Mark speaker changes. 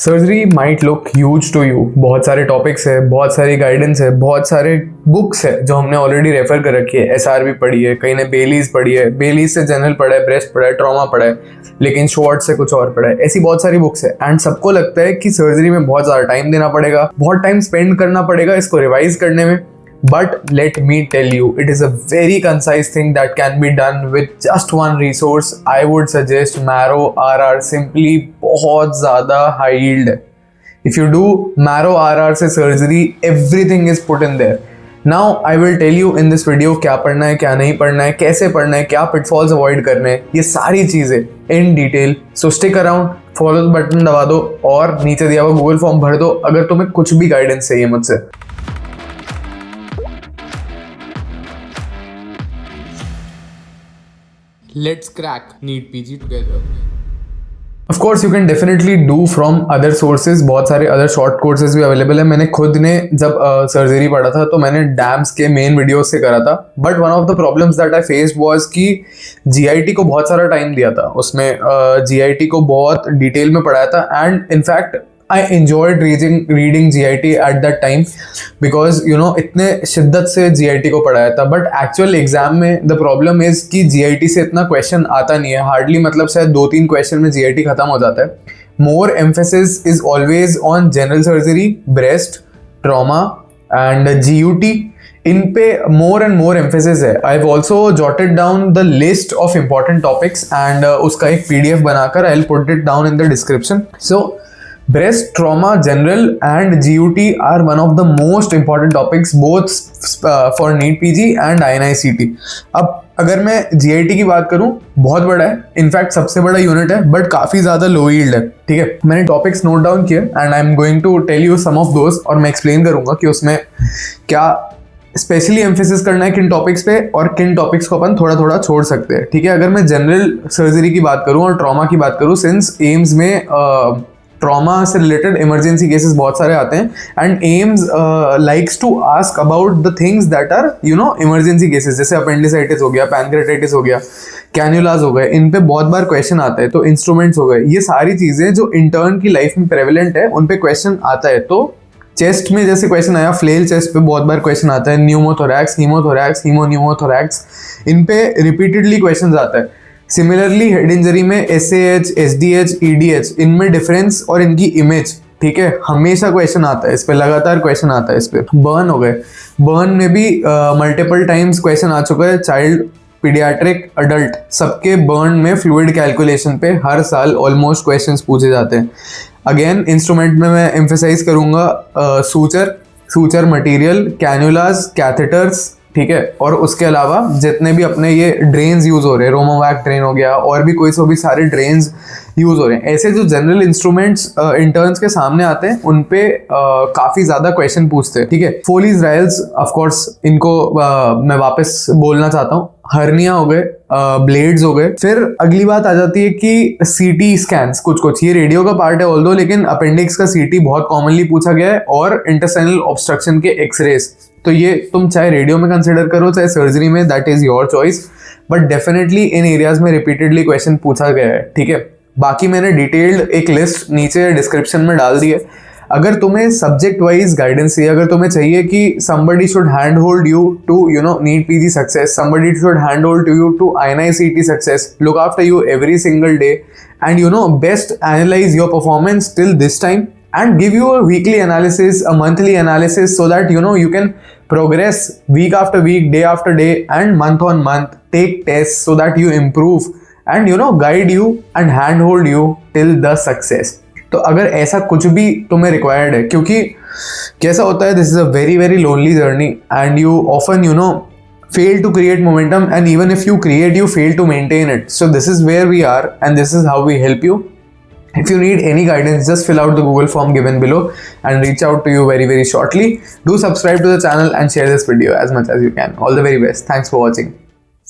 Speaker 1: Surgery might look huge to you. बहुत सारे topics है, बहुत सारी गाइडेंस है, बहुत सारे बुक्स है जो हमने ऑलरेडी रेफर कर रखी है। SRB पढ़ी है, कहीं ने बेलीज पढ़ी है, बेलीज से जनरल पढ़ा है, ब्रेस्ट पढ़ा है, ट्रॉमा पढ़ा है, लेकिन शॉर्ट से कुछ और पढ़ा है। ऐसी बहुत सारी बुक्स है एंड सबको लगता है कि सर्जरी में बहुत ज़्यादा टाइम देना पड़ेगा, बहुत टाइम स्पेंड करना पड़ेगा इसको रिवाइज करने में। But let me tell you, it is a very concise thing that can be done with just one resource. I would suggest Marrow RR, simply बहुत ज़्यादा high yield है। If you do Marrow RR से surgery, everything is put in there. Now I will tell you in this video क्या पढ़ना है, क्या नहीं पढ़ना है, कैसे पढ़ना है, क्या pitfalls avoid करने हैं, ये सारी चीज़ें in detail. So stick around, follow the button दबा दो और नीचे दिया हुआ Google फॉर्म भर दो अगर तुम्हें कुछ भी गाइडेंस चाहिए मुझसे।
Speaker 2: Let's crack NEET PG together.
Speaker 1: Of course, you can definitely do from other sources. बहुत सारे other short courses भी अवेलेबल है। मैंने खुद ने जब सर्जरी पढ़ा था तो मैंने डैम्स के मेन वीडियोस से करा था। But one of the problems that I faced was कि GIT को बहुत सारा टाइम दिया था, उसमें GIT को बहुत डिटेल में पढ़ाया था and in fact I enjoyed reading GIT at that time because you know इतने शिद्दत से GIT को पढ़ाया था। बट एक्चुअल एग्जाम में the problem is कि GIT से इतना क्वेश्चन आता नहीं है, हार्डली मतलब शायद 2-3 क्वेश्चन में GIT खत्म हो जाता है। More emphasis is always on general surgery, breast, trauma and GUT. इन पे more and more emphasis है। I've also jotted down the list of important topics and उसका एक PDF बनाकर I'll put it down in the description. So breast, trauma, general and GUT are one of the most important topics both for NEET PG and INI-CT. अब अगर मैं GIT की बात करूं, बहुत बड़ा है, इनफैक्ट सबसे बड़ा यूनिट है बट काफ़ी ज़्यादा लो यील्ड है। ठीक है, मैंने टॉपिक्स नोट डाउन किए and I am going to tell you some of those और मैं एक्सप्लेन करूंगा कि उसमें क्या स्पेशली एम्फेसिस करना है किन टॉपिक्स पे और किन टॉपिक्स को अपन थोड़ा थोड़ा छोड़ सकते हैं। ठीक है, अगर मैं जनरल सर्जरी की बात करूं और ट्रॉमा की बात करूं, सिंस एम्स में ट्रॉमा से रिलेटेड इमरजेंसी केसेस बहुत सारे आते हैं and AIIMS likes to ask about the things that are you know emergency cases, जैसे अपेंडिसाइटिस हो गया, पैनक्रेटाइटिस हो गया, कैन्युलाज हो गए, इन पे बहुत बार क्वेश्चन आता है। तो इंस्ट्रूमेंट्स हो गए, ये सारी चीज़ें जो इंटर्न की लाइफ में प्रेवलेंट है उन पे क्वेश्चन आता है। तो चेस्ट में जैसे क्वेश्चन आया, फ्लेल चेस्ट पे बहुत बार क्वेश्चन आता है, न्यूमोथोरैक्स, हीमोथोरैक्स, हीमोन्यूमोथोरैक्स, इन पे रिपीटेडली क्वेश्चन आता है। सिमिलरली हेड इंजरी में SAH, SDH, EDH, इनमें डिफरेंस और इनकी इमेज, ठीक है, हमेशा क्वेश्चन आता है इस पे, लगातार क्वेश्चन आता है इस पे। बर्न हो गए, बर्न में भी मल्टीपल टाइम्स क्वेश्चन आ चुका है, चाइल्ड, पीडियाट्रिक, अडल्ट, सबके बर्न में फ्लूइड कैलकुलेशन पे हर साल ऑलमोस्ट क्वेश्चंस पूछे जाते हैं। अगेन इंस्ट्रूमेंट में मैं एम्फेसाइज करूंगा सूचर मटेरियल, कैन्युलास, कैथेटर्स, ठीक है, और उसके अलावा जितने भी अपने ये ड्रेन्स यूज़ हो रहे हैं, रोमोवैक ड्रेन हो गया और भी कोई सो भी सारे ड्रेन्स यूज़ हो रहे हैं, ऐसे जो जनरल इंस्ट्रूमेंट्स इंटर्न्स के सामने आते हैं उन पे काफ़ी ज़्यादा क्वेश्चन पूछते हैं। ठीक है, फोलीज रायल्स, ऑफकोर्स इनको मैं वापस बोलना चाहता हूँ, हर्निया हो गए, ब्लेड्स हो गए। फिर अगली बात आ जाती है कि CT स्कैन्स, कुछ ये रेडियो का पार्ट है ऑल्दो, लेकिन अपेंडिक्स का CT बहुत कॉमनली पूछा गया है और इंटेस्टाइनल ऑब्स्ट्रक्शन के एक्सरेज। तो ये तुम चाहे रेडियो में कंसिडर करो चाहे सर्जरी में, that is your choice, but definitely in areas में रिपीटेडली क्वेश्चन पूछा गया है। ठीक है, बाकी मैंने डिटेल्ड एक लिस्ट नीचे डिस्क्रिप्शन में डाल दी है। अगर तुम्हें सब्जेक्ट वाइज गाइडेंस चाहिए, अगर तुम्हें चाहिए कि somebody should handhold you to you know NEET PG success, somebody should handhold you to INI-CT success, look after you every single day and you know best analyze your performance till this time and give you a weekly analysis, a monthly analysis, so that you know you can progress week after week, day after day and month on month, take tests so that you improve and you know guide you and handhold you till the success. तो अगर ऐसा कुछ भी तुम्हें required है, क्योंकि कैसा होता है, this is a very very lonely journey and you often you know fail to create momentum, and even if you create, you fail to maintain it. So this is where we are and this is how we help you. If you need any guidance, just fill out the Google form given below and reach out to you very very shortly. Do subscribe to the channel and share this video as much as you can. All the very best. Thanks for watching.